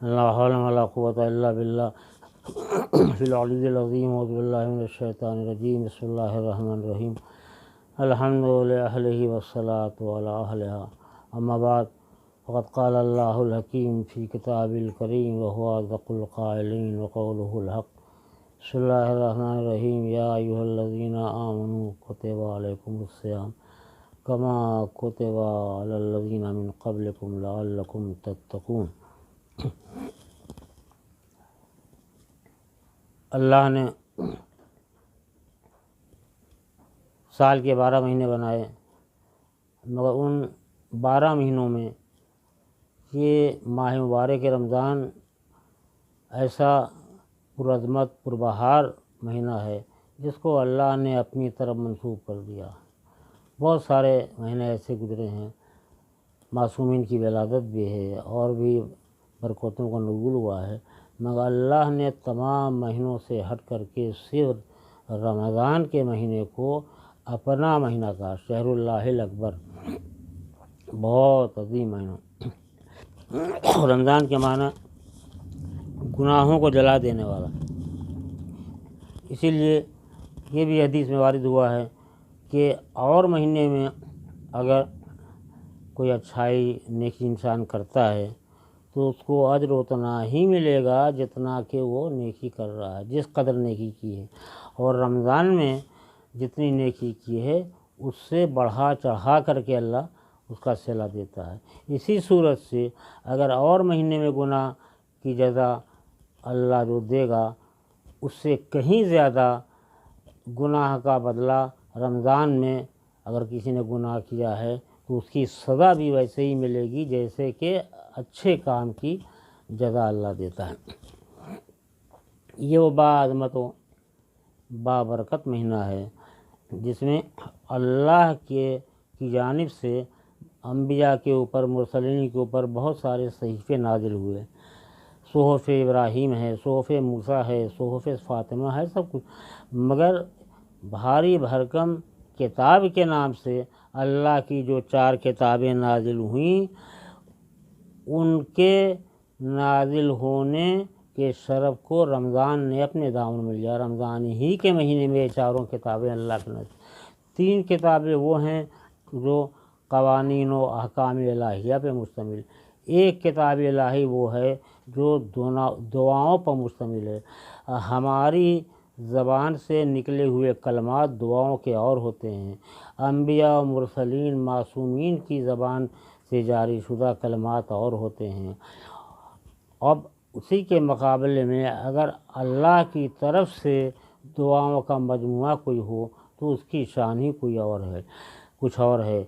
لا حول ولا قوة إلا بالله فی العلی العظیم اعوذ باللہ من الشیطان الرجیم بسم اللہ الرحمن الرحیم الحمد للہ والصلاة علی اہلہا اما بعد فقد قال اللہ الحکیم فی کتاب الکریم وهو اصدق القائلین وقولہ الحق بسم اللہ الرحمن الرحیم یا ایھا الذین آمنوا کتب علیکم الصیام کما کتب علی الذین من قبلکم لعلکم تتقون۔ اللہ نے سال کے 12 مہینے بنائے، مگر ان 12 مہینوں میں یہ ماہ مبارک رمضان ایسا پرعظمت پربہار مہینہ ہے جس کو اللہ نے اپنی طرف منسوب کر دیا۔ بہت سارے مہینے ایسے گزرے ہیں، معصومین کی ولادت بھی ہے اور بھی برکتوں کا نزول ہوا ہے، مگر اللہ نے تمام مہینوں سے ہٹ کر کے صرف رمضان کے مہینے کو اپنا مہینہ کہا، شہر اللہ الاکبر، بہت عظیم مہینہ۔ رمضان کے معنی گناہوں کو جلا دینے والا، اسی لیے یہ بھی حدیث میں وارد ہوا ہے کہ اور مہینے میں اگر کوئی اچھائی نیکی انسان کرتا ہے تو اس کو اجر اتنا ہی ملے گا جتنا کہ وہ نیکی کر رہا ہے، جس قدر نیکی کی ہے، اور رمضان میں جتنی نیکی کی ہے اس سے بڑھا چڑھا کر کے اللہ اس کا صلہ دیتا ہے۔ اسی صورت سے اگر اور مہینے میں گناہ کی جزا اللہ جو دے گا اس سے کہیں زیادہ گناہ کا بدلہ رمضان میں اگر کسی نے گناہ کیا ہے تو اس کی سزا بھی ویسے ہی ملے گی جیسے کہ اچھے کام کی جزا اللہ دیتا ہے۔ یہ وہ باعظمت و بابرکت مہینہ ہے جس میں اللہ کی جانب سے انبیاء کے اوپر، مرسلین کے اوپر بہت سارے صحیفے نازل ہوئے۔ صحف ابراہیم ہے، صحف موسیٰ ہے، صحف فاطمہ ہے، سب کچھ، مگر بھاری بھرکم کتاب کے نام سے اللہ کی جو 4 کتابیں نازل ہوئیں ان کے نازل ہونے کے شرف کو رمضان نے اپنے دامن میں لیا۔ رمضان ہی کے مہینے میں یہ 4 کتابیں اللہ کے نازل، 3 کتابیں وہ ہیں جو قوانین و احکام الہیہ پہ مشتمل، 1 کتاب الہی وہ ہے جو دعاؤں پر مشتمل ہے۔ ہماری زبان سے نکلے ہوئے کلمات دعاؤں کے اور ہوتے ہیں، انبیاء و مرسلین معصومین کی زبان سے جاری شدہ کلمات اور ہوتے ہیں۔ اب اسی کے مقابلے میں اگر اللہ کی طرف سے دعاؤں کا مجموعہ کوئی ہو تو اس کی شان ہی کوئی اور ہے، کچھ اور ہے۔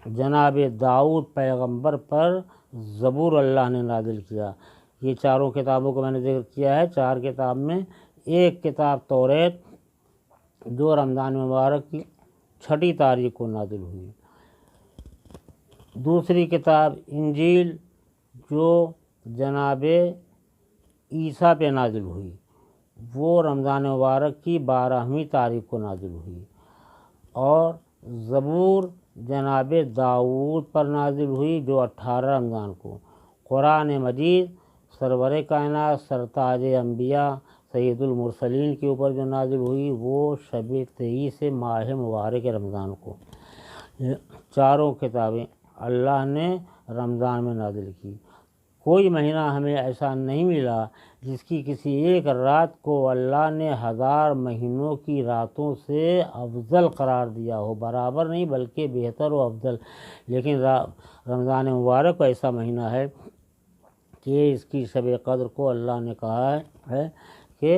جناب داؤد پیغمبر پر زبور اللہ نے نازل کیا۔ یہ 4 کتابوں کو میں نے ذکر کیا ہے، 4 کتاب میں 1 کتاب توریت جو رمضان مبارک کی 6 تاریخ کو نازل ہوئی، دوسری کتاب انجیل جو جناب عیسیٰ پہ نازل ہوئی وہ رمضان مبارک کی 12ویں تاریخ کو نازل ہوئی، اور زبور جناب داؤد پر نازل ہوئی جو 18 رمضان کو۔ قرآن مجید سرور کائنات سرتاج انبیاء سید المرسلین کے اوپر جو نازل ہوئی وہ شب 23 ماہ مبارک رمضان کو۔ 4 کتابیں اللہ نے رمضان میں نازل کی۔ کوئی مہینہ ہمیں ایسا نہیں ملا جس کی کسی ایک رات کو اللہ نے 1000 مہینوں کی راتوں سے افضل قرار دیا ہو، برابر نہیں بلکہ بہتر و افضل۔ لیکن رمضان مبارک ایسا مہینہ ہے کہ اس کی شب قدر کو اللہ نے کہا ہے کہ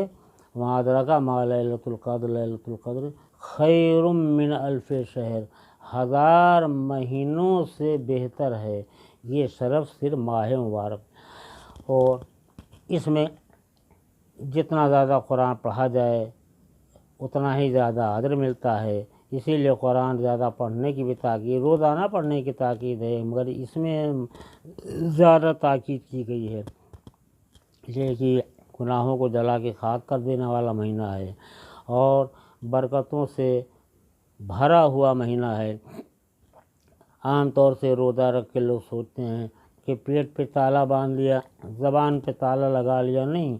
وَمَا أَدْرَاكَ مَا لَيْلَةُ الْقَدْرِ لَيْلَةُ الْقَدْرِ خَيْرٌ مِّنْ أَلْفِ شَهْرٍ، 1000 مہینوں سے بہتر ہے یہ شرف صرف ماہ مبارک۔ اور اس میں جتنا زیادہ قرآن پڑھا جائے اتنا ہی زیادہ اجر ملتا ہے، اسی لیے قرآن زیادہ پڑھنے کی بھی تاکید، روزانہ پڑھنے کی تاکید ہے، مگر اس میں زیادہ تاکید کی گئی ہے یہ کہ گناہوں کو جلا کے خاک کر دینے والا مہینہ ہے اور برکتوں سے بھرا ہوا مہینہ ہے۔ عام طور سے روزہ رکھ کے لوگ سوچتے ہیں कि पेट पे ताला बांध लिया, ज़बान पे ताला लगा लिया, नहीं।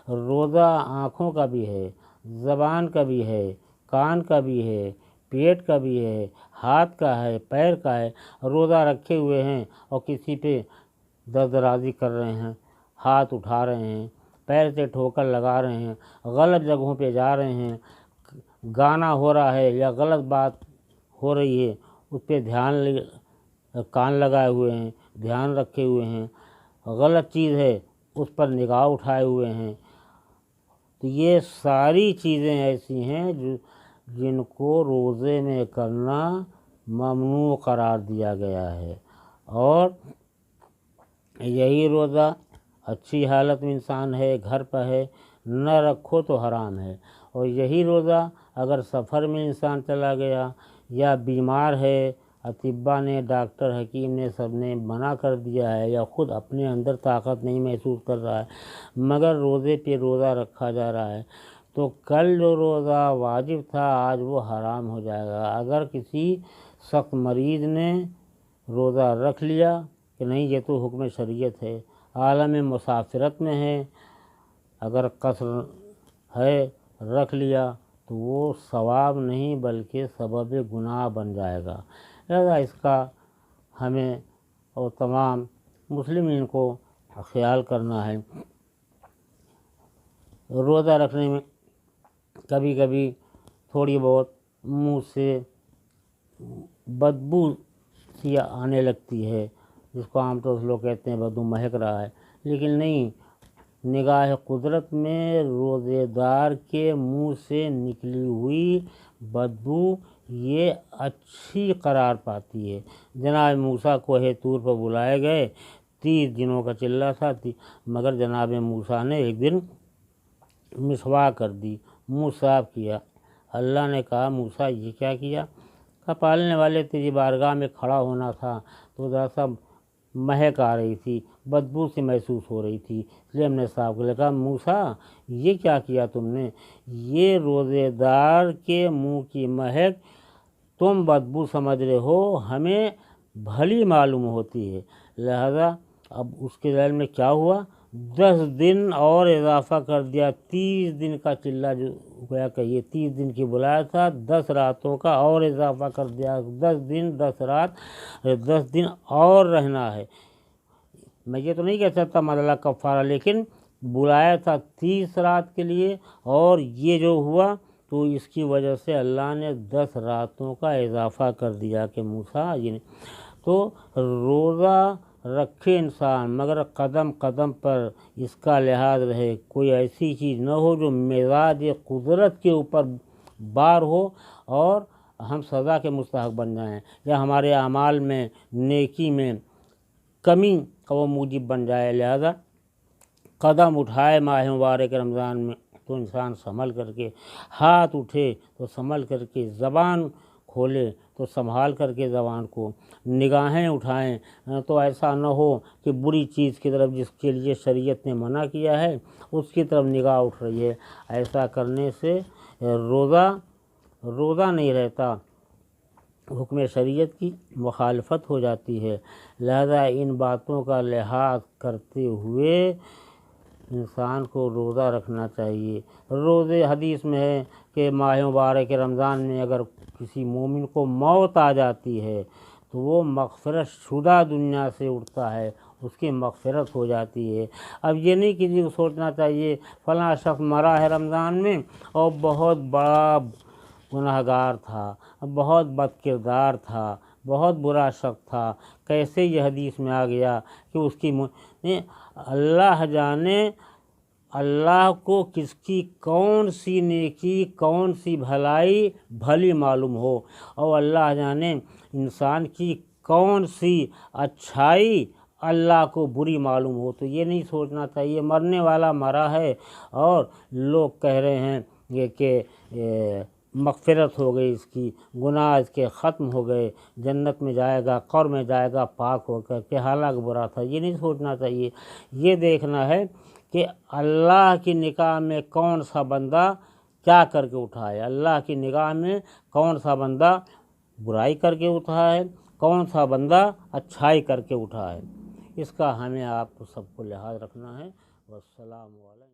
रोज़ा आँखों का भी है, ज़बान का भी है, कान का भी है, पेट का भी है, हाथ का है, पैर का है। रोज़ा रखे हुए हैं और किसी पे दर्दराजी कर रहे हैं, हाथ उठा रहे हैं, पैर से ठोकर लगा रहे हैं, गलत जगहों पे जा रहे हैं, गाना हो रहा है या गलत बात हो रही है, उस पर कान लगाए हुए हैं, ध्यान रखे हुए हैं, गलत चीज़ है उस पर निगाह उठाए हुए हैं। तो ये सारी चीज़ें ऐसी हैं जिनको रोज़े में करना ममनू करार दिया गया है। और यही रोज़ा अच्छी हालत में इंसान है, घर पर है, न रखो तो हराम है। और यही रोज़ा अगर सफ़र में इंसान चला गया या बीमार है, अतिब्बा ने, डॉक्टर हकीम ने, सब ने मना कर दिया है, या ख़ुद अपने अंदर ताकत नहीं महसूस कर रहा है मगर रोज़े पे रोज़ा रखा जा रहा है, तो कल जो रोज़ा वाजिब था आज वो हराम हो जाएगा। अगर किसी सख्त मरीज़ ने रोज़ा रख लिया कि नहीं ये तो हुक्म शरीयत है, आलम मुसाफिरत में है, अगर कसर है रख लिया तो वो सवाब नहीं बल्कि सबब गुनाह बन जाएगा। लिहाजा इसका हमें और तमाम मुस्लिमीन को ख्याल करना है। रोज़ा रखने में कभी कभी थोड़ी बहुत मुंह से बदबू सी आने लगती है, जिसको आमतौर से लोग कहते हैं बदबू महक रहा है, लेकिन नहीं, निगाह कुदरत में रोज़ेदार के मुंह से निकली हुई बदबू ये अच्छी करार पाती है। जनाब मूसा कोहे तूर पर बुलाए गए, 30 दिनों का चिल्ला था, मगर जनाब मूसा ने एक दिन मिसवाक कर दी, मुँह साफ किया। अल्लाह ने कहा मूसा ये क्या किया? कहा पालने वाले तेरी बारगाह में खड़ा होना था तो ज़रा सा महक आ रही थी, बदबू से महसूस हो रही थी, इसलिए हमने साफ कर कहा मूसा ये क्या किया तुमने? ये रोज़ेदार के मुंह की महक तुम बदबू समझ रहे हो, हमें भली मालूम होती है। लिहाजा अब उसके दिल में क्या हुआ, 10 दिन और इजाफ़ा कर दिया। 30 दिन का चिल्ला जो गया कहिए, 30 दिन की बुलाया था, 10 रातों का और इजाफ़ा कर दिया। 10 दिन 10 रात, 10 दिन और रहना है। मैं ये तो नहीं कह सकता मदला कफ़ारा, लेकिन बुलाया था 30 रात के लिए, और ये जो हुआ तो इसकी वजह से अल्लाह ने 10 रातों का इजाफ़ा कर दिया कि मूसा ये। तो रोज़ा रखे इंसान मगर कदम कदम पर इसका लिहाज रहे, कोई ऐसी चीज़ न हो जो मिजाज कुदरत के ऊपर बार हो और हम सज़ा के मुस्तहक़ बन जाएं, या हमारे अमाल में नेकी में कमी का वो मूजिब बन जाए। लिहाजा कदम उठाए माह मुबारक रमज़ान में तो इंसान संभल करके, हाथ उठे तो संभल करके, ज़बान खोले तो संभाल करके ज़बान को, निगाहें उठाएं तो ऐसा न हो कि बुरी चीज़ की तरफ जिसके लिए शरीयत ने मना किया है उसकी तरफ निगाह उठ रही है। ऐसा करने से रोज़ा नहीं रहता, हुक्म शरीयत की मुखालफत हो जाती है। लिहाजा इन बातों का लिहाज करते हुए इंसान को रोज़ा रखना चाहिए। रोज़े हदीस में है कि माह मुबारक रमज़ान में अगर किसी मोमिन को मौत आ जाती है तो वो मग़फ़िरत शुदा दुनिया से उठता है, उसकी मग़फ़िरत हो जाती है। अब ये नहीं किसी को सोचना चाहिए फ़लाँ शख्स मरा है रमज़ान में और बहुत बड़ा गुनहगार था, बहुत बदकिरदार था, बहुत बुरा शख्स था, कैसे ये हदीस में आ गया कि उसकी अल्लाह जाने अल्लाह को किसकी कौन सी नेकी, कौन सी भलाई भली मालूम हो, और अल्लाह जाने इंसान की कौन सी अच्छाई अल्लाह को बुरी मालूम हो। तो ये नहीं सोचना चाहिए मरने वाला मरा है और लोग कह रहे हैं ये कि मग़फ़िरत हो गई, इसकी गुनाह इसके ख़त्म हो गए, जन्नत में जाएगा, कब्र में जाएगा पाक होकर के, हालांकि बुरा था। ये नहीं सोचना चाहिए, ये देखना है कि अल्लाह की निगाह में कौन सा बंदा क्या करके उठा है, अल्लाह की निगाह में कौन सा बंदा बुराई करके उठा है, कौन सा बंदा अच्छाई करके उठा है। اس کا ہمیں آپ سب کو لحاظ رکھنا ہے۔ والسلام علیکم۔